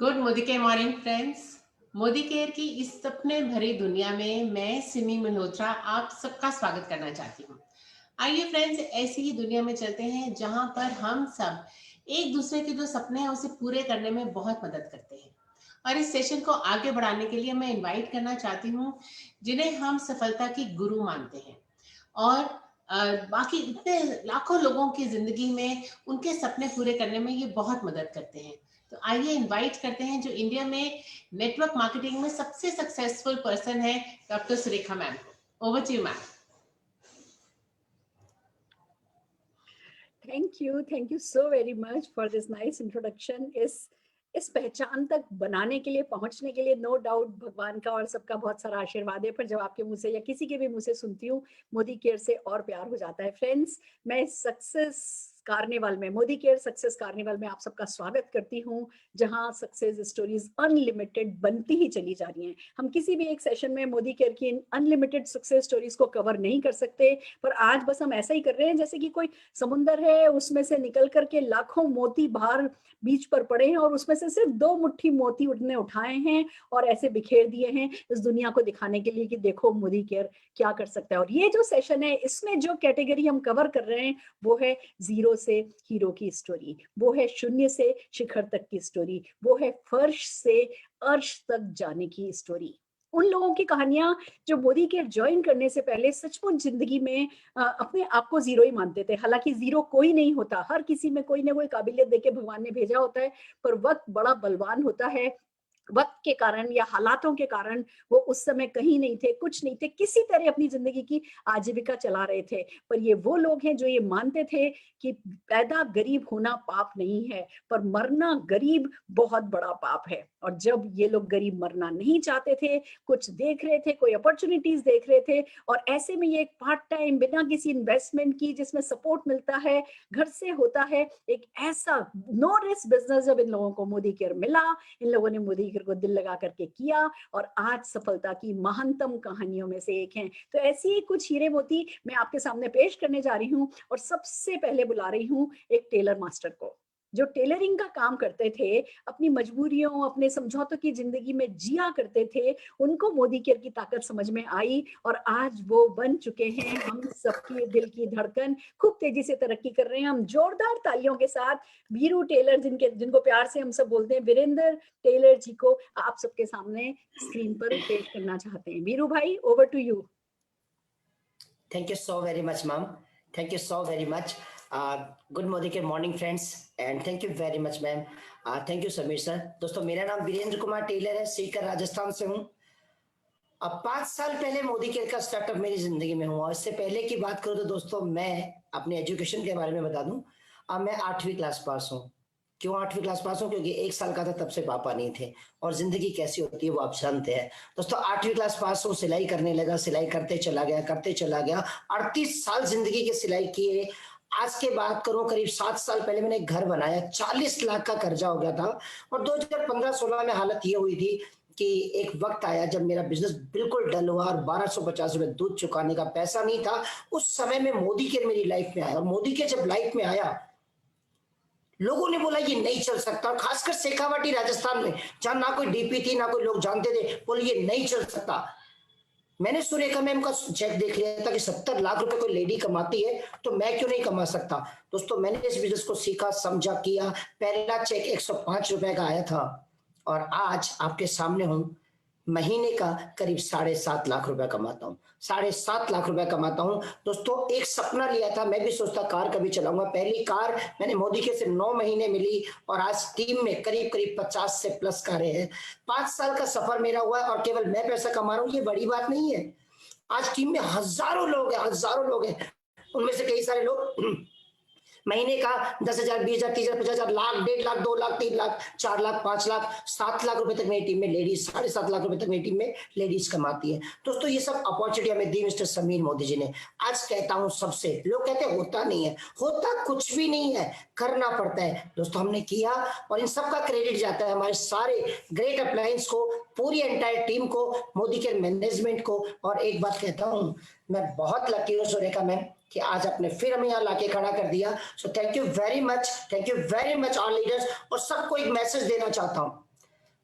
Good मोदी के morning friends. Modi care की इस सपने भरी दुनिया में मैं सिमी मल्होत्रा आप सबका स्वागत करना चाहती हूँ। आइए फ्रेंड्स, ऐसी ही दुनिया में चलते हैं जहां पर हम सब एक दूसरे के जो सपने हैं उसे पूरे करने में बहुत मदद करते हैं। और इस सेशन को आगे बढ़ाने के लिए मैं इनवाइट करना चाहती हूँ जिन्हें हम सफलता की गुरु मानते हैं और बाकी इतने लाखों लोगों की जिंदगी में उनके सपने पूरे करने में ये बहुत मदद करते हैं। तो आइए इनवाइट करते हैं जो इंडिया में नेटवर्क मार्केटिंग में सबसे सक्सेसफुल पर्सन है, डॉक्टर सुरेखा मैम को। Over to you ma'am. Thank you so very much for this nice introduction. इस पहचान तक बनाने के लिए, पहुंचने के लिए नो डाउट भगवान का और सबका बहुत सारा आशीर्वाद है। पर जब आपके मुंह से या किसी के भी मुंह से सुनती हूँ मोदी केयर से और प्यार हो जाता है। फ्रेंड्स, मैं सक्सेस कार्निवल में, मोदी केयर सक्सेस कार्निवल में आप सबका स्वागत करती हूँ, जहां सक्सेस स्टोरीज अनलिमिटेड बनती ही चली जा रही हैं। हम किसी भी एक सेशन में मोदी केयर की अनलिमिटेड सक्सेस स्टोरीज को कवर नहीं कर सकते, पर आज बस हम ऐसा ही कर रहे हैं जैसे कि कोई समुंदर है, उसमें से निकल करके लाखों मोती बाहर बीच पर पड़े हैं और उसमें से सिर्फ 2 मुट्ठी मोती उठने उठाए हैं और ऐसे बिखेर दिए हैं इस दुनिया को दिखाने के लिए कि देखो मोदी केयर क्या कर सकता है। और ये जो सेशन है, इसमें जो कैटेगरी हम कवर कर रहे हैं वो है जीरो से हीरो की स्टोरी, वो है शून्य से शिखर तक की स्टोरी, वो है फर्श से अर्श तक जाने की स्टोरी। उन लोगों की कहानियां जो मोदी केयर ज्वाइन करने से पहले सचमुच जिंदगी में अपने आप को जीरो ही मानते थे। हालांकि जीरो कोई नहीं होता, हर किसी में कोई ना कोई काबिलियत देके भगवान ने भेजा होता है, पर वक्त बड़ा बलवान होता है। वक्त के कारण या हालातों के कारण वो उस समय कहीं नहीं थे, कुछ नहीं थे, किसी तरह अपनी जिंदगी की आजीविका चला रहे थे। पर ये वो लोग हैं जो ये मानते थे कि पैदा गरीब होना पाप नहीं है, पर मरना गरीब बहुत बड़ा पाप है। और जब ये लोग गरीब मरना नहीं चाहते थे, कुछ देख रहे थे, कोई अपॉर्चुनिटीज देख रहे थे, और ऐसे में ये एक पार्ट टाइम बिना किसी इन्वेस्टमेंट की, जिसमें सपोर्ट मिलता है, घर से होता है, एक ऐसा नो रिस्क बिजनेस जब इन लोगों को मोदी केयर मिला, इन लोगों ने मोदी केयर को दिल लगा करके किया और आज सफलता की महानतम कहानियों में से एक है। तो ऐसी ही कुछ हीरे मोती मैं आपके सामने पेश करने जा रही हूँ और सबसे पहले बुला रही हूँ एक टेलर मास्टर को, जो टेलरिंग का काम करते थे, अपनी मजबूरियों, अपने समझौतों की जिंदगी में जिया करते थे। उनको मोदी केयर की ताकत समझ में आई और आज वो बन चुके हैं हम सबके दिल की धड़कन, खूब तेजी से तरक्की कर रहे हैं। हम जोरदार तालियों के साथ वीरू टेलर, जिनको प्यार से हम सब बोलते हैं वीरेंद्र टेलर जी को आप सबके सामने स्क्रीन पर पेश करना चाहते हैं। वीरू भाई, over to you. Thank you so very much, ma'am. Thank you so very much. Good morning friends, and thank you very much, ma'am. Thank you, Sameer sir. दोस्तों, मेरा नाम वीरेंद्र कुमार टेलर है, सीकर राजस्थान से हूँ। अब 5 साल पहले मोदी केयर का स्टार्टअप मेरी जिंदगी में हुआ। इससे पहले की बात करूँ तो दोस्तों, मैं अपने एजुकेशन के बारे में बता दूं। अब मैं 8वीं क्लास पास हूँ। क्यों 8वीं क्लास पास हूँ? क्योंकि 1 साल का था तब से पापा नहीं थे, और जिंदगी कैसी होती है वो आप जानते हैं। दोस्तों, 8वीं क्लास पास हूँ, सिलाई करने लगा, सिलाई करते चला गया 38 साल जिंदगी की सिलाई किए। आज के बात करूं, करीब 7 साल पहले मैंने एक घर बनाया, 40 लाख का कर्जा हो गया था। और 2015-16 में हालत ये हुई थी कि एक वक्त आया जब मेरा बिजनेस बिल्कुल डल हुआ और 1250 रुपए दूध चुकाने का पैसा नहीं था। उस समय में मोदी केयर मेरी लाइफ में आया, और मोदी केयर जब लाइफ में आया, लोगों ने बोला ये नहीं चल सकता। और खासकर शेखावाटी राजस्थान में, जहां ना कोई डीपी थी, ना कोई लोग जानते थे, बोले ये नहीं चल सकता। मैंने सुरेखा मैम का चेक देख लिया था कि 70 लाख रुपए कोई लेडी कमाती है, तो मैं क्यों नहीं कमा सकता। दोस्तों, मैंने इस बिजनेस को सीखा, समझा, किया। पहला चेक 105 रुपए का आया था, और आज आपके सामने हूं। महीने का करीब 7.5 लाख रुपए कमाता हूं, 7.5 लाख रुपए कमाता हूं। दोस्तों, एक सपना लिया था, मैं भी सोचता कार कभी चलाऊंगा। पहली कार मैंने मोदी के से 9 महीने मिली, और आज टीम में करीब करीब 50 से प्लस कारें हैं। 5 साल का सफर मेरा हुआ है, और केवल मैं पैसा कमा रहा हूं, ये बड़ी बात नहीं है। आज टीम में हजारों लोग हैं। उनमें से कई सारे लोग महीने का 10,000, 20,000, 30,000, 50,000, लाख, 1.5 लाख, 2 लाख, 3 लाख, 4 लाख, 5 लाख, 7 लाख रुपए तक मेरी टीम में लेडीज, 7.5 लाख रुपए तक मेरी टीम में लेडीज कमाती है। दोस्तों, ये सब अपॉर्चुनिटी हमें दी मिस्टर समीर मोदी जी ने। आज कहता हूं सबसे, लोग कहते हैं होता नहीं है, होता कुछ भी नहीं है, करना पड़ता है। दोस्तों, हमने किया, और इन सब का क्रेडिट जाता है हमारे सारे ग्रेट अप्लायंस को, पूरी एंटायर टीम को, मोदी केयर मैनेजमेंट को। और एक बात कहता हूं, मैं बहुत लकी हूं सुरेखा मैम कि आज आपने फिर हमें यहाँ लाके खड़ा कर दिया। So thank you very much all leaders. और सबको एक मैसेज देना चाहता हूँ,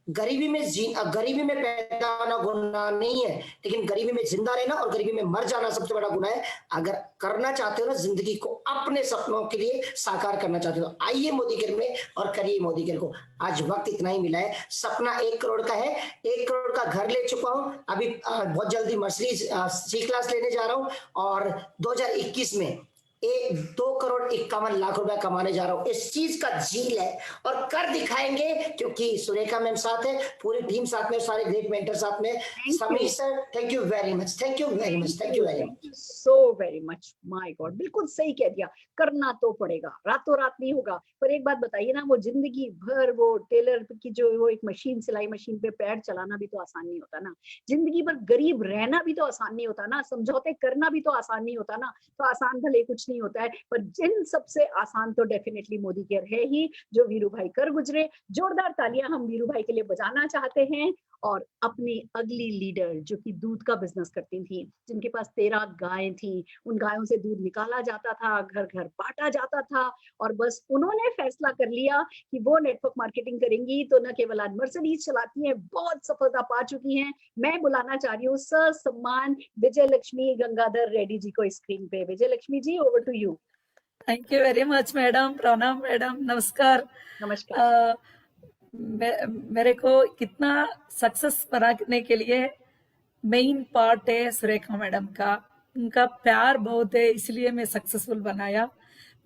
गरीबी में पैदा होना गुनाह नहीं है, लेकिन गरीबी में जिंदा रहना और गरीबी में मर जाना सबसे बड़ा गुनाह है। अगर करना चाहते हो ना जिंदगी को अपने सपनों के लिए साकार करना चाहते हो तो आइए मोदी केयर में और करिए मोदी केयर को। आज वक्त इतना ही मिला है। सपना 1 करोड़ का है, 1 करोड़ का घर ले चुका हूं, अभी बहुत जल्दी मर्सिडीज सी क्लास लेने जा रहा हूं और 2021 में 2,51,00,000 रुपया कमाने जा रहा हूँ। इस चीज का झील है और कर दिखाएंगे, क्योंकि सुरेखा मैम साथ है, पूरी टीम साथ में, सारे ग्रेट मेंटर साथ में। Sameer sir thank you very much, thank you very much, thank you very much, so very much. My God, बिल्कुल सही कह दिया, करना तो पड़ेगा, रातों रात नहीं होगा। पर एक बात बताइए ना, वो जिंदगी भर वो टेलर की जो वो एक मशीन, सिलाई मशीन पे पैर चलाना भी तो आसान नहीं होता ना, जिंदगी भर गरीब रहना भी तो आसान नहीं होता ना, समझौते करना भी तो आसान नहीं होता ना। तो आसान भले कुछ नहीं होता है, पर जिन सबसे आसान तो डेफिनेटली मोदी केयर है ही, जो वीरू भाई कर गुजरे। जोरदार तालियां हम वीरू भाई के लिए बजाना चाहते हैं। और अपनी अगली लीडर जो कि दूध का बिजनेस करती थी, जिनके पास 13 गायें थी, उन गायों से दूध निकाला जाता था, घर घर बांटा जाता था, और बस उन्होंने फैसला कर लिया कि वो नेटवर्क मार्केटिंग करेंगी। तो न केवल आज मर्सिडीज चलाती हैं, बहुत सफलता पा चुकी हैं। मैं बुलाना चाह रही हूँ सर सम्मान विजय लक्ष्मी गंगाधर रेड्डी जी को स्क्रीन पे। Vijay Lakshmi ji, over to you. Thank you very much madam, प्रणाम मैडम, नमस्कार। नमस्कार। मेरे को कितना सक्सेस बनाने के लिए मेन पार्ट है सुरेखा मैडम का, उनका प्यार बहुत है, इसलिए मैं सक्सेसफुल बनाया।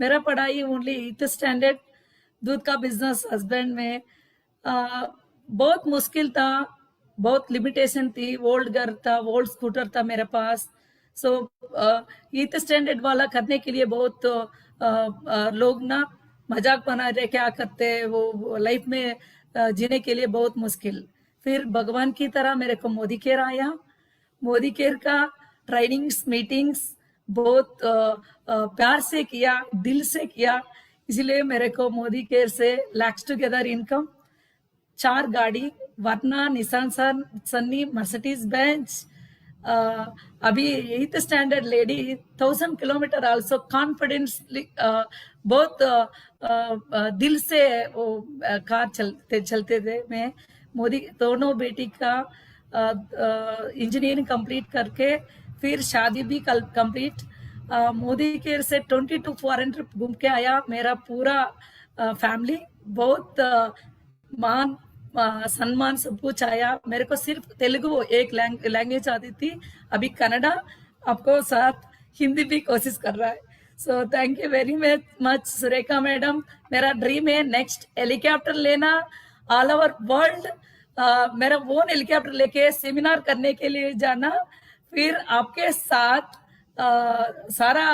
मेरा पढ़ाई ओनली 8th स्टैंडर्ड, दूध का बिजनेस हस्बैंड में बहुत मुश्किल था, बहुत लिमिटेशन थी, ओल्ड घर था, ओल्ड स्कूटर था मेरे पास। सो 8th स्टैंडर्ड वाला करने के लिए बहुत लोग ना मजाक बना रहे, क्या करते वो लाइफ में जीने के लिए बहुत मुश्किल। फिर भगवान की तरह मेरे को मोदी केयर आया। मोदी केयर का ट्रेनिंग्स मीटिंग्स बहुत प्यार से किया, दिल से किया, इसलिए मेरे को मोदी केयर से लैक्स टुगेदर इनकम, 4 गाड़ी, वर्ना, निसान सन्नी, मर्सिडीज बेंच, अभी 8th standard lady, 1000 kilometre also confidence, बहुत दिल से वो कार चलते थे। मैं मोदी दोनों बेटी का इंजीनियरिंग कंप्लीट करके फिर शादी भी कंप्लीट। मोदी केयर से 22 फॉरेन ट्रिप घूम के आया मेरा पूरा फैमिली, बहुत मान सम्मान सब कुछ आया। मेरे को सिर्फ तेलुगु एक लैंग्वेज आती थी, अभी कन्नड़ा आपको साथ हिंदी भी कोशिश कर रहा है। So thank you very much Surekha madam. मेरा ड्रीम है नेक्स्ट हेलीकॉप्टर लेना, ऑल ओवर वर्ल्ड मेरा ओन हेलीकॉप्टर लेके सेमिनार करने के लिए जाना, फिर आपके साथ सारा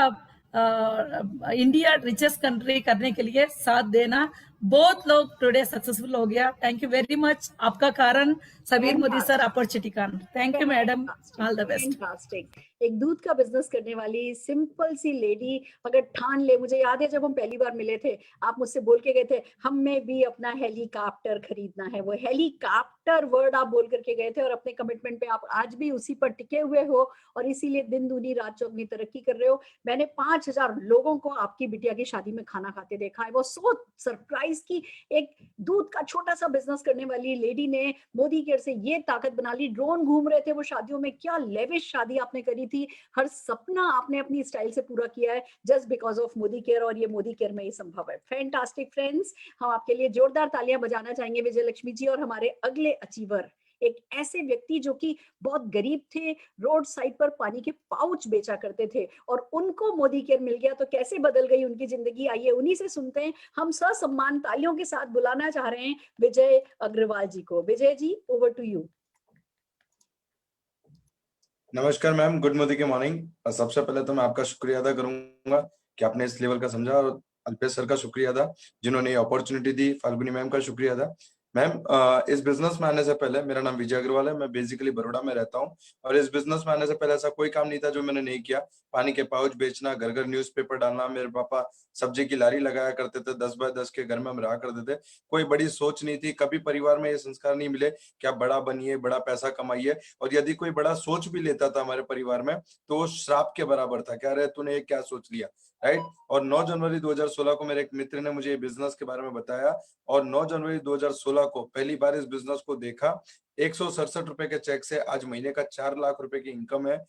इंडिया रिचेस्ट कंट्री करने के लिए साथ देना। बहुत लोग टुडे सक्सेसफुल हो गया। थैंक यू वेरी मच, आपका कारण सबीर मोदी सर अपॉर्चुनिटी कारण। Thank you madam, all the best. Fantastic. एक दूध का बिजनेस करने वाली सिंपल सी लेडी अगर ठान ले, मुझे याद है जब हम पहली बार मिले थे, आप मुझसे बोल के गए थे हमें भी अपना हेलीकॉप्टर खरीदना है। वो हेलीकॉप्टर वर्ड आप बोल करके गए थे और अपने कमिटमेंट पे आप आज भी उसी पर टिके हुए हो और इसीलिए दिन दूनी रात चौगनी तरक्की कर रहे हो। मैंने 5000 लोगों को आपकी बिटिया की शादी में खाना खाते देखा है। वो सो सरप्राइज की एक दूध का छोटा सा बिजनेस करने वाली लेडी ने मोदी केयर से ये ताकत बना ली। ड्रोन घूम रहे थे वो शादियों में, क्या लेविश शादी आपने करी थी, हर सपना आपने अपनी स्टाइल से पूरा किया है just because of Modi care, और ये मोदी केयर में ही संभव है। फैंटास्टिक फ्रेंड्स, हम आपके लिए जोरदार तालियां बजाना चाहेंगे विजय लक्ष्मी जी। और हमारे अगले अचीवर, एक ऐसे व्यक्ति जो कि बहुत गरीब थे, रोड साइड पर पानी के पाउच बेचा करते थे और उनको मोदी केयर मिल गया तो कैसे बदल गई उनकी जिंदगी। आइए उन्हीं से सुनते हैं। हम ससम्मान तालियों के साथ बुलाना चाह रहे हैं विजय अग्रवाल जी को। Vijay ji, over to you. नमस्कार मैम, गुड मोदी के मॉर्निंग। सबसे पहले तो मैं आपका शुक्रिया अदा करूंगा कि आपने इस लेवल का समझा, और अल्पेश सर का शुक्रिया अदा जिन्होंने ये अपॉर्चुनिटी दी, फाल्गुनी मैम का शुक्रिया अदा। मैम, इस बिजनेस में आने से पहले, मेरा नाम विजय अग्रवाल है, मैं बेसिकली बड़ौदा में रहता हूँ, और इस बिजनेस में आने से पहले ऐसा कोई काम नहीं था जो मैंने नहीं किया। पानी के पाउच बेचना, घर घर न्यूज़पेपर डालना, मेरे पापा सब्जी की लारी लगाया करते थे, 10 बाय 10 के घर में हम रहा करते थे। कोई बड़ी सोच नहीं थी, कभी परिवार में ये संस्कार नहीं मिले कि आप बड़ा बनिए, बड़ा पैसा कमाइए, और यदि कोई बड़ा सोच भी लेता था हमारे परिवार में तो वो श्राप के बराबर था, कह रहे तूने ये क्या सोच लिया। राइट। और 9 जनवरी 2016 को मेरे एक मित्र ने मुझे बिजनेस के बारे में बताया और 9 जनवरी 2016 को पहली बार इस बिजनेस को देखा। 167 रुपए के चेक से आज महीने का 4 लाख रुपए की इनकम है।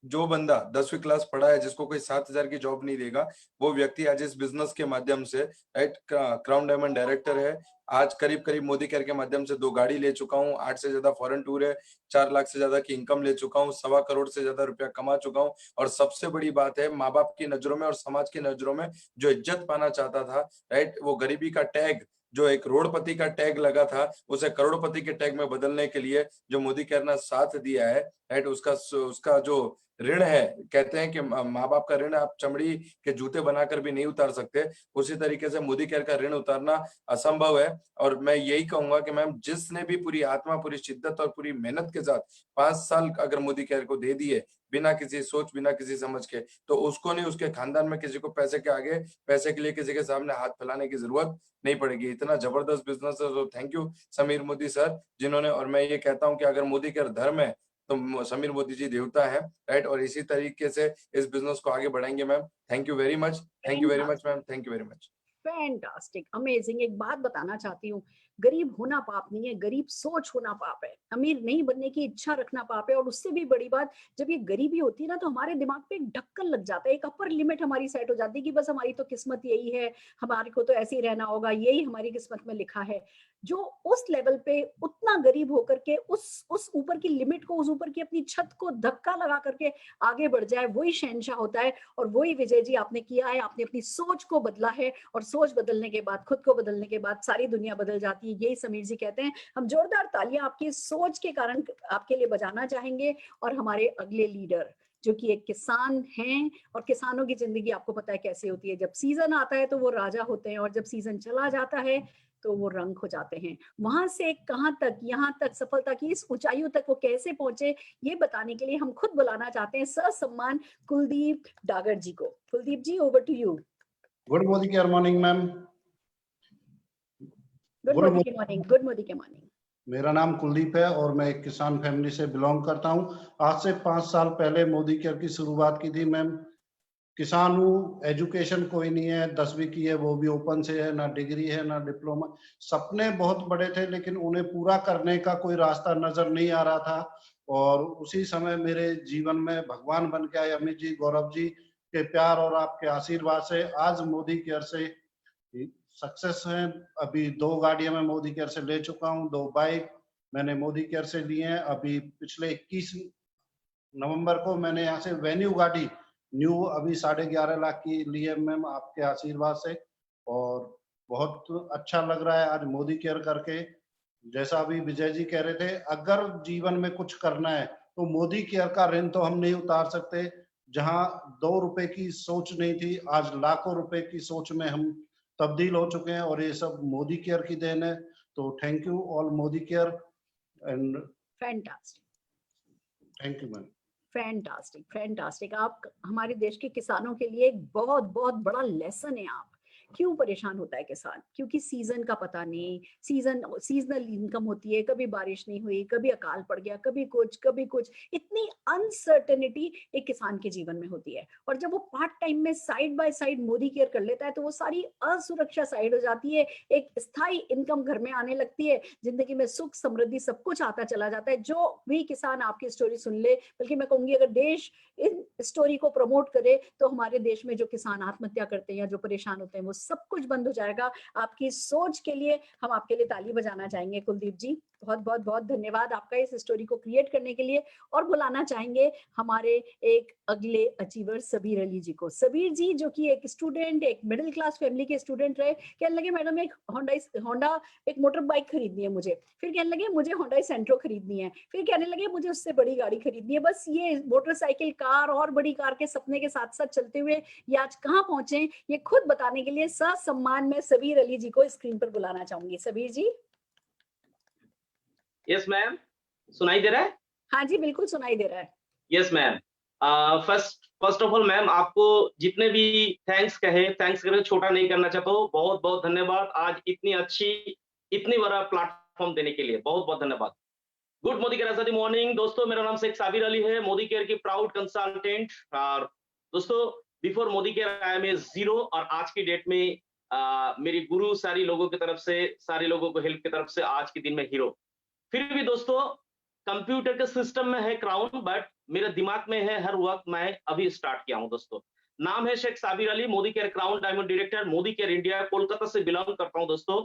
जो बंदा 10वीं क्लास पढ़ा है, जिसको कोई 7,000 की जॉब नहीं देगा, वो व्यक्ति आज इस बिजनेस के माध्यम से राइट क्राउन डायमंड डायरेक्टर है। आज करीब करीब मोदी केयर के माध्यम से 2 गाड़ी ले चुका हूँ, 8 से ज्यादा फॉरेन टूर है, 4 लाख से ज्यादा की इनकम ले चुका हूँ, 1.25 करोड़ से ज्यादा रुपया कमा चुका हूँ। और सबसे बड़ी बात है, माँ बाप की नजरों में और समाज की नजरों में जो इज्जत पाना चाहता था, राइट, वो गरीबी का टैग, जो एक रोडपति का टैग लगा था, उसे करोड़पति के टैग में बदलने के लिए जो मोदी केयर ने साथ दिया है, राइट, उसका जो ऋण है, कहते हैं कि माँ बाप का ऋण आप चमड़ी के जूते बनाकर भी नहीं उतार सकते, उसी तरीके से मोदी केयर का ऋण उतारना असंभव है। और मैं यही कहूंगा कि मैम, जिसने भी पूरी आत्मा, पूरी शिद्दत और पूरी मेहनत के साथ 5 साल अगर मोदी केयर को दे दिए, बिना किसी सोच, बिना किसी समझ के, तो उसको नहीं, उसके खानदान में किसी को पैसे के आगे, पैसे के लिए किसी के सामने हाथ फैलाने की जरूरत नहीं पड़ेगी। इतना जबरदस्त बिजनेस है। तो thank you Sameer Modi sir, जिन्होंने, और मैं ये कहता हूँ कि अगर मोदी केयर धर्म है तो समीर मोदी जी देवता है, राइट। और इसी तरीके से इस बिजनेस को आगे बढ़ाएंगे ma'am. Thank you very much, thank you very much ma'am, thank you very much. Fantastic, amazing. एक बात बताना चाहती हूँ, गरीब होना पाप नहीं है, गरीब सोच होना पाप है। अमीर नहीं बनने की इच्छा रखना पाप है। और उससे भी बड़ी बात, जब ये गरीबी होती है ना, तो हमारे दिमाग पे एक ढक्कन लग जाता है, एक अपर लिमिट हमारी सेट हो जाती है कि बस हमारी तो किस्मत यही है, हमारे को तो ऐसे ही रहना होगा, यही हमारी किस्मत में लिखा है। जो उस लेवल पे उतना गरीब होकर के उस ऊपर की लिमिट को, उस ऊपर की अपनी छत को धक्का लगा करके आगे बढ़ जाए, वही शहंशाह होता है। और वही विजय जी आपने किया है। आपने अपनी सोच को बदला है, और सोच बदलने के बाद, खुद को बदलने के बाद सारी दुनिया बदल जाती है, यही समीर जी कहते हैं। हम जोरदार तालियां आपकी सोच के कारण आपके लिए बजाना चाहेंगे। और हमारे अगले लीडर, जो कि एक किसान हैं, और किसानों की जिंदगी आपको पता है कैसे होती है, जब सीजन आता है तो वो राजा होते हैं, और जब सीजन चला जाता है तो वो रंक हो जाते हैं। वहां से कहां तक, यहाँ तक, सफलता की इस ऊंचाइयों तक वो कैसे पहुंचे, ये बताने के लिए हम खुद बुलाना चाहते हैं ससम्मान कुलदीप डागर जी को। Kuldeep ji, over to you. Good Modi केयर मॉर्निंग मैम। गुड मोदी के मॉर्निंग, गुड मोदी के मॉर्निंग। मेरा नाम कुलदीप है और मैं एक किसान फैमिली से बिलोंग करता हूं। आज से 5 साल पहले मोदी केयर की शुरुआत की थी मैम। किसान हूँ, एजुकेशन कोई नहीं है, 10वीं की है, वो भी ओपन से है, ना डिग्री है ना डिप्लोमा। सपने बहुत बड़े थे, लेकिन उन्हें पूरा करने का कोई रास्ता नजर नहीं आ रहा था। और उसी समय मेरे जीवन में भगवान बन के आए अमित जी, गौरव जी के प्यार और आपके आशीर्वाद से आज मोदी केयर से सक्सेस है। अभी 2 गाड़ियां मैं मोदी केयर से ले चुका हूँ, 2 बाइक मैंने मोदी केयर से लिए हैं। अभी पिछले 21 नवंबर को मैंने यहाँ से वेन्यू गाड़ी न्यू अभी 11.5 लाख की ली है मैम, आपके आशीर्वाद से। और बहुत अच्छा लग रहा है आज मोदी केयर करके। जैसा अभी विजय जी कह रहे थे, अगर जीवन में कुछ करना है तो मोदी केयर का ऋण तो हम नहीं उतार सकते। जहां 2 रुपए की सोच नहीं थी, आज लाखों रुपए की सोच में हम तब्दील हो चुके हैं, और ये सब मोदी केयर की देन है। तो thank you all Modi care and fantastic, thank you ma'am. Fantastic, fantastic. आप हमारे देश के किसानों के लिए एक बहुत बहुत बड़ा लेसन है। आप क्यों परेशान होता है किसान? क्योंकि सीजन का पता नहीं, सीजनल इनकम होती है, कभी बारिश नहीं हुई, कभी अकाल पड़ गया, कभी कुछ, इतनी अनसर्टेनिटी एक किसान के जीवन में होती है। और जब वो पार्ट टाइम में side by side Modi care कर लेता है, तो वो सारी असुरक्षा साइड हो जाती है, एक स्थायी इनकम घर में आने लगती है, जिंदगी में सुख समृद्धि सब कुछ आता चला जाता है। जो भी किसान आपकी स्टोरी सुन ले, बल्कि मैं कहूंगी अगर देश इन स्टोरी को प्रमोट करे, तो हमारे देश में जो किसान आत्महत्या करते हैं या जो परेशान होते हैं, वो सब कुछ बंद हो जाएगा। आपकी सोच के लिए हम आपके लिए ताली बजाना चाहेंगे कुलदीप जी। बहुत बहुत बहुत धन्यवाद आपका इस स्टोरी को क्रिएट करने के लिए। और बुलाना चाहेंगे हमारे एक अगले अचीवर सबीर अली जी को। सबीर जी, जो कि एक स्टूडेंट, एक मिडिल क्लास फैमिली के स्टूडेंट रहे, कहने लगे मैडम एक होंडा एक मोटर बाइक खरीदनी है मुझे, फिर कहने लगे मुझे होंडा सेंट्रो खरीदनी है, फिर कहने लगे मुझे उससे बड़ी गाड़ी खरीदनी है। बस ये मोटरसाइकिल, कार और बड़ी कार के सपने के साथ साथ चलते हुए ये आज कहाँ पहुंचे, ये खुद बताने के लिए ससम्मान में सबीर अली जी को स्क्रीन पर बुलाना चाहूंगी। सबीर जी। यस मैम, सुनाई दे रहा है? हाँ जी, बिल्कुल सुनाई दे रहा है। Yes ma'am. First of all ma'am, आपको जितने भी थैंक्स करे छोटा नहीं करना चाहता हूँ। बहुत बहुत धन्यवाद आज इतनी बड़ा प्लेटफॉर्म देने के लिए, बहुत बहुत धन्यवाद। गुड मोदी केयर आजादी मॉर्निंग दोस्तों, मेरा नाम शेख साबिर अली है, मोदी केयर की प्राउड कंसल्टेंट। और दोस्तों, before Modicare I am a 0 और आज की डेट में मेरी गुरु सारी लोगों की तरफ से, सारे लोगों को हेल्प की तरफ से आज के दिन में हीरो। फिर भी दोस्तों कंप्यूटर के सिस्टम में है क्राउन, बट मेरे दिमाग में है हर वक्त। मैं अभी स्टार्ट किया हूं दोस्तों। नाम है Sheikh Sabir Ali, Modicare crown diamond director, Modicare India, Kolkata से बिलोंग करता हूं दोस्तों।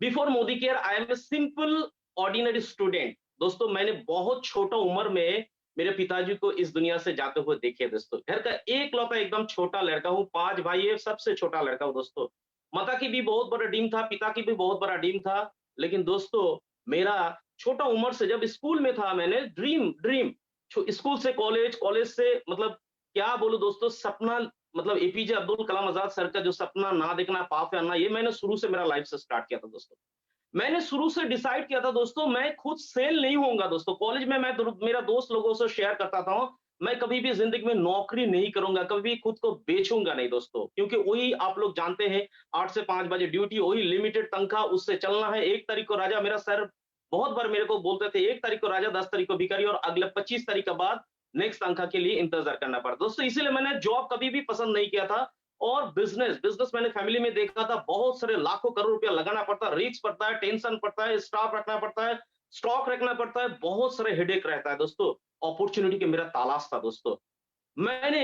Before Modicare I am a simple ordinary student. दोस्तों मैंने बहुत छोटा उम्र में मेरे पिताजी को इस दुनिया से जाते हुए देखे दोस्तों। घर का एक लौता एकदम छोटा लड़का हूँ, 5 भाई है, सबसे छोटा लड़का हूँ दोस्तों। माता की भी बहुत बड़ा ड्रीम था, पिता की भी बहुत बड़ा ड्रीम था, लेकिन दोस्तों मेरा छोटा उम्र से जब स्कूल में था मैंने ड्रीम स्कूल से कॉलेज, कॉलेज से मतलब क्या बोलूं दोस्तों, सपना मतलब एपीजे अब्दुल कलाम आजाद सर का जो सपना ना देखना पाप है अन्ना, ये मैंने शुरू से मेरा लाइफ से स्टार्ट किया था दोस्तों। मैंने शुरू से डिसाइड किया था दोस्तों मैं खुद सेल नहीं होऊंगा दोस्तों। कॉलेज में मैं मेरा दोस्त लोगों से शेयर करता था मैं कभी भी जिंदगी में नौकरी नहीं करूंगा, कभी खुद को बेचूंगा नहीं दोस्तों, क्योंकि वही आप लोग जानते हैं 8 से 5 बजे ड्यूटी, वही लिमिटेड तनख्वाह, उससे चलना है। 1 तारीख को राजा, मेरा सर बहुत बार मेरे को बोलते थे 1 तारीख को राजा 10 तारीख को भिखारी, और अगले 25 तारीख के बाद नेक्स्ट तनख्वाह के लिए इंतजार करना पड़ता दोस्तों। इसीलिए मैंने जॉब कभी भी पसंद नहीं किया था। और बिजनेस मैंने फैमिली में देखा था, बहुत सारे लाखों करोड़ रुपया लगाना पड़ता है, रिस्क पड़ता है, टेंशन पड़ता है, स्टाफ रखना पड़ता है, स्टॉक रखना पड़ता है, बहुत सारे हेडेक रहता है दोस्तों। अपॉर्चुनिटी के मेरा तलाश था दोस्तों। मैंने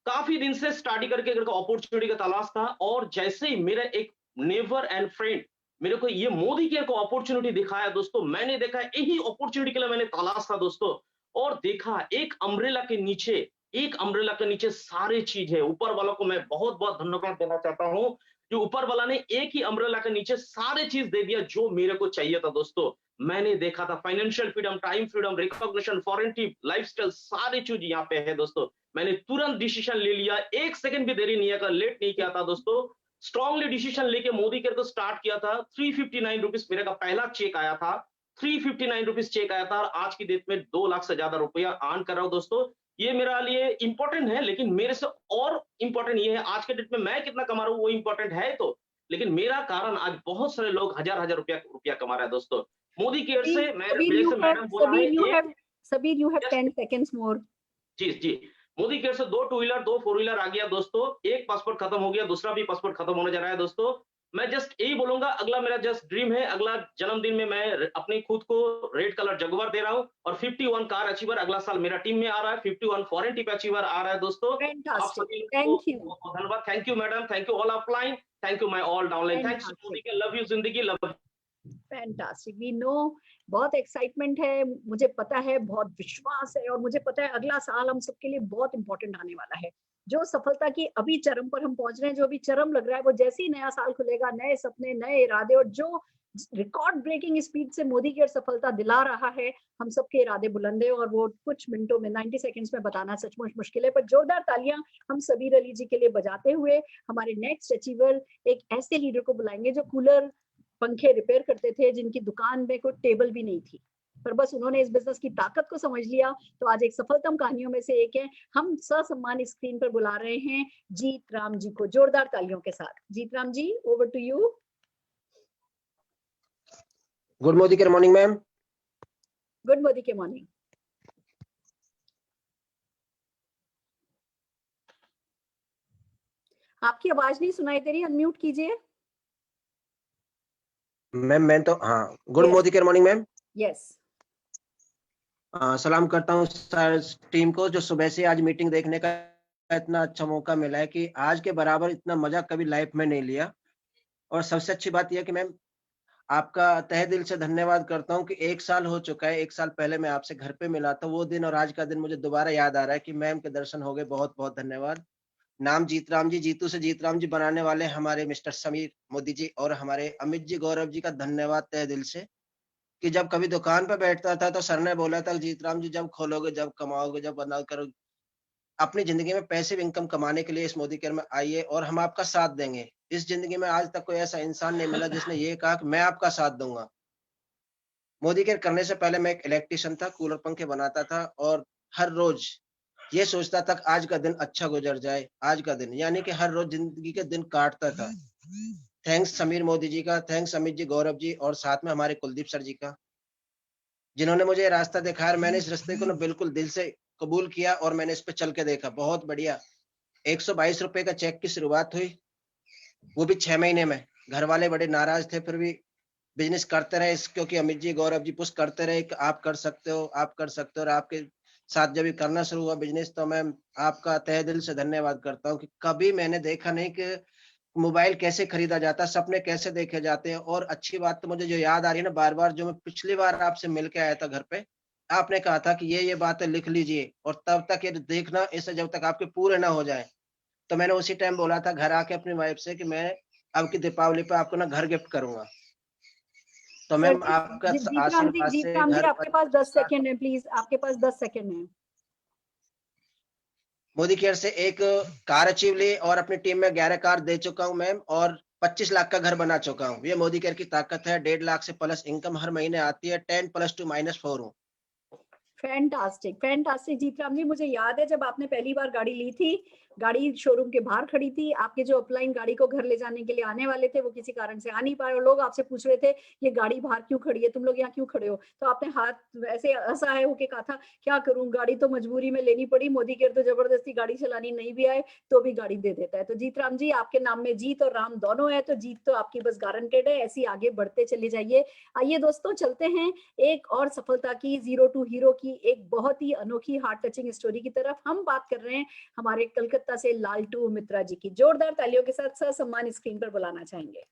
काफी दिन से स्टडी करके अपॉर्चुनिटी का तलाश था, और जैसे ही मेरा एक नेबर एंड फ्रेंड मेरे को ये मोदी केयर को अपॉर्चुनिटी दिखाया दोस्तों, मैंने देखा यही अपॉर्चुनिटी के लिए मैंने तलाश था दोस्तों, और देखा एक अम्ब्रेला के नीचे सारे चीज है। ऊपर वालों को मैं बहुत बहुत धन्यवाद देना चाहता हूं, जो ऊपर वाला ने एक ही अम्ब्रेला के नीचे सारे चीज दे दिया जो मेरे को चाहिए था दोस्तों। मैंने देखा था financial freedom, time freedom, recognition, foreign trip, lifestyle, सारी चीज यहाँ पे है दोस्तों। मैंने तुरंत डिसीजन ले लिया, 1 सेकंड भी देरी नहीं किया, लेट नहीं किया था दोस्तों। स्ट्रांगली डिसीजन लेके मोदी केयर को स्टार्ट किया था। 359 रुपीज मेरे का पहला चेक आया था, 359 रुपीज चेक आया था, और आज की डेट में 2 लाख से ज्यादा रुपया अर्न कर रहा हूं दोस्तों। ये मेरा लिए इंपॉर्टेंट है, लेकिन मेरे से और इंपॉर्टेंट ये है आज के डेट में मैं कितना कमा रहा हूँ वो इंपॉर्टेंट है तो, लेकिन मेरा कारण आज बहुत सारे लोग हजार रुपया कमा रहा है दोस्तों मोदी केयर से। मैडम बोला है Sabir, you have 10 seconds more. जी मोदी केयर से 2 2 व्हीलर 2 4 व्हीलर आ गया दोस्तों। एक पासपोर्ट खत्म हो गया, दूसरा भी पासपोर्ट खत्म होने जा रहा है दोस्तों। मैं जस्ट यही बोलूंगा, अगला मेरा जस्ट ड्रीम है, अगला जन्मदिन में मैं अपने खुद को रेड कलर जगुआर दे रहा हूं, और 51 कार अचीवर अगला साल मेरा टीम में आ रहा है, 51 फॉरेन टिप अचीवर आ रहा है दोस्तों। Thank you. धन्यवाद, thank you madam, thank you all offline, thank you my all downline, thanks Modi के, लव यू जिंदगी, लव। फैंटास्टिक, वी नो, बहुत एक्साइटमेंट है, मुझे पता है, बहुत विश्वास है, और मुझे पता है अगला साल हम सबके लिए बहुत इंपॉर्टेंट आने वाला है। जो सफलता की अभी चरम पर हम पहुंच रहे हैं, जो अभी चरम लग रहा है, वो जैसे ही नया साल खुलेगा, नए सपने, नए इरादे, और जो रिकॉर्ड ब्रेकिंग स्पीड से मोदी केयर सफलता दिला रहा है, हम सबके इरादे बुलंद है, और वो कुछ मिनटों में 90 सेकंड्स में बताना सचमुच मुश्किल है। पर जोरदार तालियां हम सबीर अली जी के लिए बजाते हुए हमारे नेक्स्ट अचीवर, एक ऐसे लीडर को बुलाएंगे जो कूलर पंखे रिपेयर करते थे, जिनकी दुकान में कोई टेबल भी नहीं थी, पर बस उन्होंने इस बिजनेस की ताकत को समझ लिया, तो आज एक सफलतम कहानियों में से एक है। हम ससम्मान स्क्रीन पर बुला रहे हैं जीत राम जी को, जोरदार तालियों के साथ। Jeet Ram ji, over to you. Good मोदी के मॉर्निंग मैम। गुड मोदी के मॉर्निंग। आपकी आवाज नहीं सुनाई दे रही, अनम्यूट कीजिए। मैम मैं तो हाँ, गुड मोदी के मॉर्निंग मैम। यस, सलाम करता हूँ सर टीम को, जो सुबह से आज मीटिंग देखने का इतना अच्छा मौका मिला है कि आज के बराबर इतना मजा कभी लाइफ में नहीं लिया। और सबसे अच्छी बात यह कि मैम आपका तहे दिल से धन्यवाद करता हूँ कि 1 साल हो चुका है, 1 साल पहले मैं आपसे घर पे मिला था, वो दिन और आज का दिन मुझे दोबारा याद आ रहा है कि मैम के दर्शन हो गए। बहुत बहुत धन्यवाद। नाम जीतराम जी, जीतू से जीतराम जी बनाने वाले हमारे मिस्टर समीर मोदी जी और हमारे अमित जी, गौरव जी का धन्यवाद तहे दिल से, कि जब कभी दुकान पर बैठता था तो सर ने बोला था जीतराम जी जब खोलोगे, जब कमाओगे, जब बना करोगे अपनी जिंदगी में पैसिव इनकम कमाने के लिए इस मोदी केयर में आइए और हम आपका साथ देंगे। इस जिंदगी में आज तक कोई ऐसा इंसान नहीं मिला जिसने ये कहा कि मैं आपका साथ दूंगा। मोदी केयर करने से पहले मैं एक इलेक्ट्रिशियन था, कूलर पंखे बनाता था, और हर रोज ये सोचता था आज का दिन अच्छा गुजर जाए, आज का दिन, यानी कि हर रोज जिंदगी के दिन काटता था। थैंक्स समीर मोदी जी का, थैंक्स अमित जी, गौरव जी, और साथ में हमारे कुलदीप सर जी का, जिन्होंने मुझे रास्ता दिखाया। मैंने इस रास्ते को बिल्कुल दिल से कबूल किया और मैंने इस पे चल के देखा। बहुत बढ़िया। 122 रुपए का चेक की शुरुआत हुई, वो भी 6 महीने में। घर वाले बड़े नाराज थे, फिर भी बिजनेस करते रहे, क्योंकि अमित जी, गौरव जी पुश करते रहे कि आप कर सकते हो, आप कर सकते हो। और आपके साथ जब ये करना शुरू हुआ बिजनेस, तो मैं आपका तहे दिल से धन्यवाद करता हूँ कि कभी मैंने देखा नहीं कि मोबाइल कैसे खरीदा जाता है, सपने कैसे देखे जाते हैं। और अच्छी बात तो मुझे जो याद आ रही है ना, बार बार, जो मैं पिछली बार आपसे मिल के आया था घर पे, आपने कहा था कि ये बातें लिख लीजिए और तब तक ये देखना, इसे जब तक आपके पूरे ना हो जाए। तो मैंने उसी टाइम बोला था घर आके अपनी वाइफ से कि मैं अब की दीपावली पे आपको ना घर गिफ्ट करूंगा। तो सर मैम जी, आपका जीतराम जी, आशीर्वाद से जीतराम जी, घर आपके पास 10 सेकेंड है, प्लीज, आपके पास 10 सेकेंड है। मोदी केयर से एक कार अचीव ली और अपनी टीम में 11 कार दे चुका हूं मैम, और 25 लाख का घर बना चुका हूं। ये मोदी केयर की ताकत है। 1.5 लाख से प्लस इनकम हर महीने आती है। 10 + 2 - 4 हूं। फैंटास्टिक, फैंटास्टिक जीतराम जी। मुझे याद है जब आपने पहली बार गाड़ी ली थी, गाड़ी शोरूम के बाहर खड़ी थी, आपके जो अपलाइन गाड़ी को घर ले जाने के लिए आने वाले थे वो किसी कारण से आ नहीं पाए और लोग आपसे पूछ रहे थे ये गाड़ी बाहर क्यों खड़ी है, तुम लोग यहाँ क्यों खड़े हो। तो आपने हाथ ऐसे असहाय होके कहा था क्या करूं, गाड़ी तो मजबूरी में लेनी पड़ी, मोदी केयर तो जबरदस्ती गाड़ी चलानी नहीं भी आए तो भी गाड़ी दे देता है। तो जीतराम जी, आपके नाम में जीत और राम दोनों है, तो जीत तो आपकी बस गारंटेड है। ऐसी आगे बढ़ते चले जाइए। आइए दोस्तों, चलते हैं एक और सफलता की, 0 टू हीरो की एक बहुत ही अनोखी हार्ट टचिंग स्टोरी की तरफ। हम बात कर रहे हैं हमारे कलकत्ता से लालटू मित्रा जी की। जोरदार तालियों के साथ सर सम्मान स्क्रीन पर बुलाना चाहेंगे।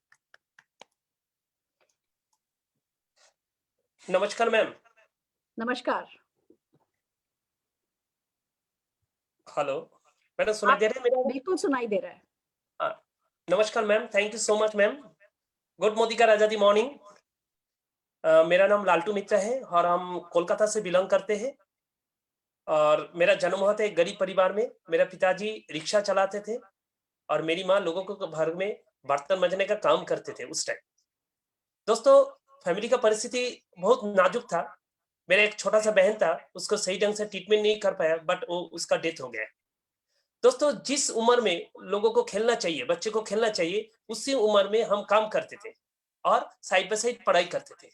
नमस्कार मैम। नमस्कार। हेलो मैडम, सुनाई दे रहा है मेरा? बिल्कुल सुनाई दे रहा है। हाँ, नमस्कार ma'am, thank you so much ma'am. Good Modi का आजादी मॉर्निंग। मेरा नाम लालटू मित्रा है और हम कोलकाता से बिलोंग करते हैं। और मेरा जन्म हुआ था एक गरीब परिवार में। मेरा पिताजी रिक्शा चलाते थे और मेरी माँ लोगों को घर में बर्तन मंजने का काम करते थे उस टाइम। दोस्तों, फैमिली का परिस्थिति बहुत नाजुक था। मेरा एक छोटा सा बहन था, उसको सही ढंग से ट्रीटमेंट नहीं कर पाया, बट वो उसका डेथ हो गया। दोस्तों, जिस उम्र में लोगों को खेलना चाहिए, बच्चे को खेलना चाहिए, उसी उम्र में हम काम करते थे और साइड बाय साइड पढ़ाई करते थे।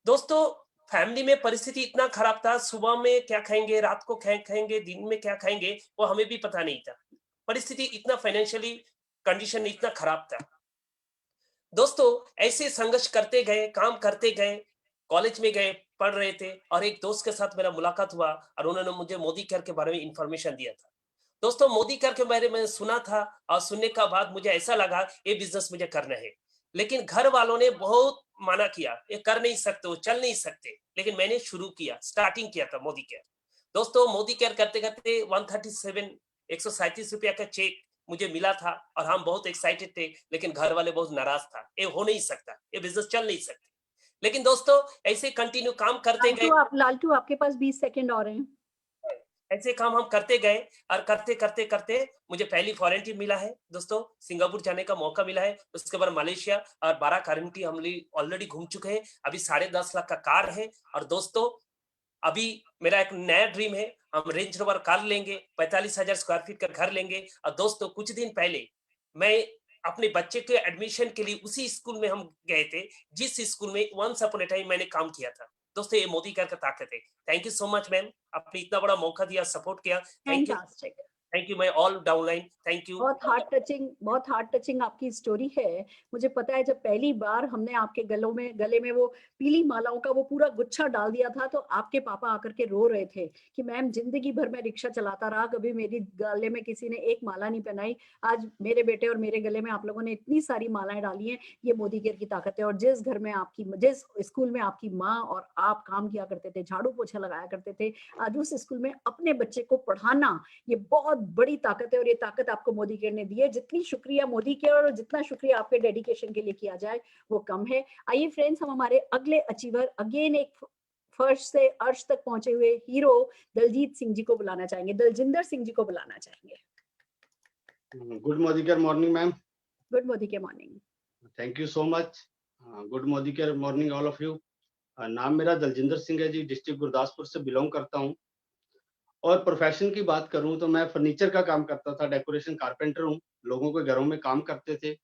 दोस्तों, फैमिली में परिस्थिति इतना खराब था, सुबह में क्या खाएंगे, रात को क्या खाएंगे, दिन में क्या खाएंगे, वो हमें भी पता नहीं था। परिस्थिति इतना, फाइनेंशियली कंडीशन इतना खराब था। दोस्तों, ऐसे संघर्ष करते गए, काम करते गए, कॉलेज में गए, पढ़ रहे थे और एक दोस्त के साथ मेरा मुलाकात हुआ और उन्होंने मुझे मोदी केयर के बारे में इंफॉर्मेशन दिया था। दोस्तों, मोदी केयर के बारे में सुना था और सुनने का बाद मुझे ऐसा लगा ये बिजनेस मुझे करना है। लेकिन घर वालों ने बहुत मना किया, ये कर नहीं सकते हो, चल नहीं सकते। लेकिन मैंने शुरू किया, स्टार्टिंग किया था मोदी केयर। दोस्तों, मोदी केयर करते करते 137 रुपया का चेक मुझे मिला था और हम बहुत एक्साइटेड थे। लेकिन घर वाले बहुत नाराज था, ये हो नहीं सकता, ये बिजनेस चल नहीं सकते। लेकिन दोस्तों, ऐसे कंटिन्यू काम करते गए। लालटू, आपके पास 20 सेकेंड और हैं। ऐसे काम हम करते गए और करते करते करते मुझे पहली फॉरेन ट्रिप मिला है। दोस्तों, सिंगापुर जाने का मौका मिला है। उसके बाद मलेशिया और 12 कंट्री हम ऑलरेडी घूम चुके हैं। अभी 10.5 लाख का कार है। और दोस्तों, अभी मेरा एक नया ड्रीम है, हम रेंज रोवर कार लेंगे, 45,000 स्क्वायर फीट का घर लेंगे। और दोस्तों, कुछ दिन पहले मैं अपने बच्चे के एडमिशन के लिए उसी स्कूल में हम गए थे जिस स्कूल में वंस अपॉन अ टाइम मैंने काम किया था। दोस्तों, ये मोदी केयर का ताकत है। Thank you so much ma'am, आपने इतना बड़ा मौका दिया, सपोर्ट किया। Thank you, fantastic. Thank you, मैं ऑल डाउनलाइन, थैंक यू। बहुत हार्ट टचिंग आपकी स्टोरी है। मुझे पता है जब पहली बार हमने आपके गले में वो पीली मालाओं का वो पूरा गुच्छा डाल दिया था तो आपके पापा आकर के रो रहे थे कि मैम जिंदगी भर मैं रिक्शा चलाता रहा, कभी मेरी गले में किसी ने एक माला नहीं पहनाई। आज मेरे बेटे और मेरे गले में आप लोगों ने इतनी सारी मालाएं डाली हैं। ये मोदी केयर की ताकत है। और जिस घर में जिस स्कूल में आपकी माँ और आप काम किया करते थे, झाड़ू पोछा लगाया करते थे, आज उस स्कूल में अपने बच्चे को पढ़ाना, ये बहुत बड़ी ताकत है। और ये ताकत आपको मोदी केयर ने दी है। जितनी शुक्रिया मोदी केयर और जितना शुक्रिया आपके डेडिकेशन के लिए किया जाए वो कम है। आइए फ्रेंड्स, हम हमारे अगले अचीवर, अगेन एक फर्स्ट से अर्श तक पहुंचे हुए हीरो दलजीत सिंह जी को बुलाना चाहेंगे, दलजिंदर सिंह जी को बुलाना चाहेंगे। गुड मोदी केयर मॉर्निंग मैम। गुड मोदी केयर morning. Thank you so much. Good Modi केयर मॉर्निंग ऑल ऑफ यू। नाम मेरा दलजिंदर सिंह है जी, डिस्ट्रिक्ट गुरदासपुर से बिलोंग करता हूँ। और प्रोफेशन की बात करूं तो मैं फर्नीचर का काम करता था, डेकोरेशन कारपेंटर हूं, लोगों के घरों में काम करते थे।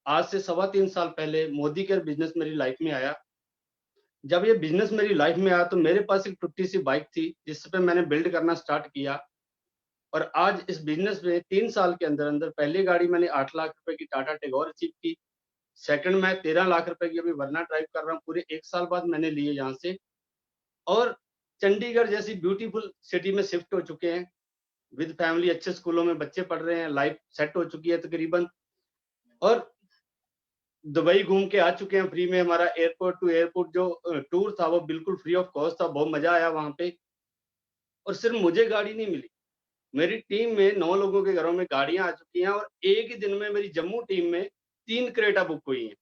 आज से 3.25 साल पहले मोदी केयर बिजनेस मेरी लाइफ में आया। जब ये बिजनेस मेरी लाइफ में आया तो मेरे पास एक टूटी सी बाइक थी जिस पे मैंने बिल्ड करना स्टार्ट किया और आज इस बिजनेस में 3 साल के अंदर अंदर पहली गाड़ी मैंने 8 लाख रुपए की टाटा टिगोर अचीव की, सेकंड मैं 13 लाख रुपए की अभी वर्ना ड्राइव कर रहा हूँ, पूरे 1 साल बाद मैंने लिए यहाँ से, और चंडीगढ़ जैसी ब्यूटीफुल सिटी में शिफ्ट हो चुके हैं विद फैमिली, अच्छे स्कूलों में बच्चे पढ़ रहे हैं, लाइफ सेट हो चुकी है तकरीबन, और दुबई घूम के आ चुके हैं फ्री में। हमारा एयरपोर्ट टू एयरपोर्ट जो टूर था वो बिल्कुल फ्री ऑफ कॉस्ट था, बहुत मजा आया वहां पे। और सिर्फ मुझे गाड़ी नहीं मिली, मेरी टीम में 9 लोगों के घरों में गाड़ियां आ चुकी हैं, और एक ही दिन में मेरी जम्मू टीम में 3 क्रेटा बुक हुई हैं।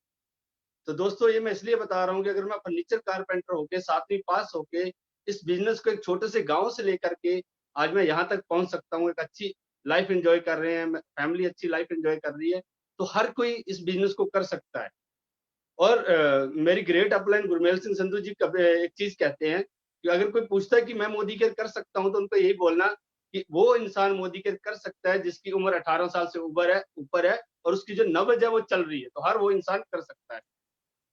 तो दोस्तों ये मैं इसलिए बता रहा हूँ कि अगर मैं फर्नीचर कारपेंटर होके 7वीं पास होके इस बिजनेस को एक छोटे से गांव से लेकर के आज मैं यहाँ तक पहुंच सकता हूँ, एक अच्छी लाइफ एंजॉय कर रहे हैं, फैमिली अच्छी लाइफ एंजॉय कर रही है, तो हर कोई इस बिजनेस को कर सकता है। और मेरी ग्रेट अपलाइन गुरमेल सिंह संधू जी एक चीज कहते हैं कि अगर कोई पूछता है कि मैं मोदी केयर कर सकता हूं, तो उनको यही बोलना कि वो इंसान मोदी केयर कर सकता है जिसकी उम्र 18 साल से ऊपर है और उसकी जो नब्ज है वो चल रही है, तो हर वो इंसान कर सकता है।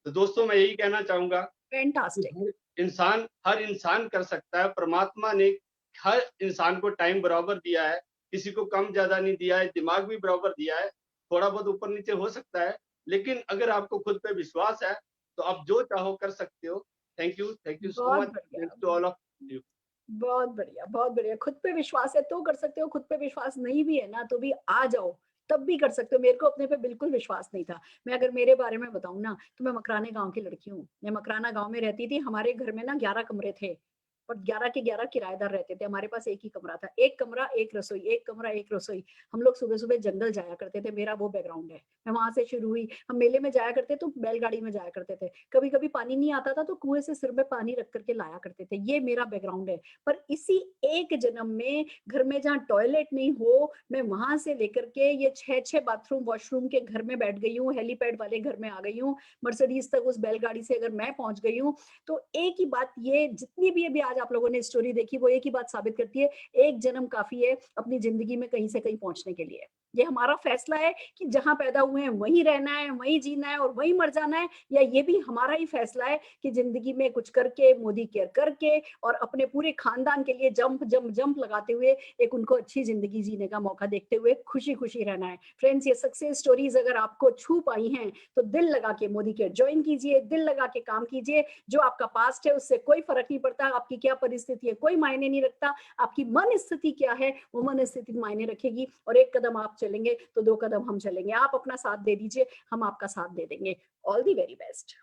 तो दोस्तों मैं यही कहना चाहूंगा, फैंटास्टिक, हर इंसान कर सकता है। परमात्मा ने हर इंसान को टाइम बराबर दिया है, किसी को कम ज्यादा नहीं दिया है, दिमाग भी बराबर दिया है, थोड़ा बहुत ऊपर नीचे हो सकता है, लेकिन अगर आपको खुद पे विश्वास है तो आप जो चाहो कर सकते हो। Thank you so much, thanks to all of you. बहुत बढ़िया, बहुत बढ़िया। खुद पे विश्वास है तो कर सकते हो, खुद पे विश्वास नहीं भी है ना तो भी आ जाओ, तब भी कर सकते हो। मेरे को अपने पे बिल्कुल विश्वास नहीं था। मैं अगर मेरे बारे में बताऊं ना तो मैं मकराने गांव की लड़की हूँ। मैं मकराना गांव में रहती थी। हमारे घर में ना 11 कमरे थे और 11 के 11 किराएदार रहते थे। हमारे पास एक ही कमरा था, एक कमरा एक रसोई, एक कमरा एक रसोई। हम लोग सुबह सुबह जंगल जाया करते थे, मेरा वो बैकग्राउंड है। मैं वहां से शुरू हुई। हम मेले में जाया करते तो बैलगाड़ी में जाया करते थे, कभी कभी पानी नहीं आता था तो कुएं से सिर में पानी रख करके लाया करते थे। ये मेरा बैकग्राउंड है। पर इसी एक जन्म में घर में जहाँ टॉयलेट नहीं हो, मैं वहां से लेकर के ये 6 बाथरूम वॉशरूम के घर में बैठ गई हूँ, हेलीपैड वाले घर में आ गई हूँ, मर्सिडीज तक उस बैलगाड़ी से अगर मैं पहुंच गई हूँ। तो एक ही बात, ये जितनी भी अभी आज आप लोगों ने स्टोरी देखी वो एक ही बात साबित करती है, एक जन्म काफी है अपनी जिंदगी में कहीं से कहीं पहुंचने के लिए। ये हमारा फैसला है कि जहां पैदा हुए हैं वहीं रहना है, वहीं जीना है और वहीं मर जाना है, या ये भी हमारा ही फैसला है कि जिंदगी में कुछ करके, मोदी केयर करके और अपने पूरे खानदान के लिए जंप जंप जंप लगाते हुए एक उनको अच्छी जिंदगी जीने का मौका देखते हुए खुशी खुशी रहना है। फ्रेंड्स, ये सक्सेस स्टोरीज अगर आपको छू पाई हैं तो दिल लगा के मोदी केयर ज्वाइन कीजिए, दिल लगा के काम कीजिए। जो आपका पास्ट है उससे कोई फर्क नहीं पड़ता, आपकी क्या परिस्थिति है कोई मायने नहीं रखता, आपकी मन स्थिति क्या है वो मन स्थिति मायने रखेगी। और एक कदम आप चलेंगे तो 2 कदम हम चलेंगे। आप अपना साथ दे दीजिए, हम आपका साथ दे देंगे। All the very best.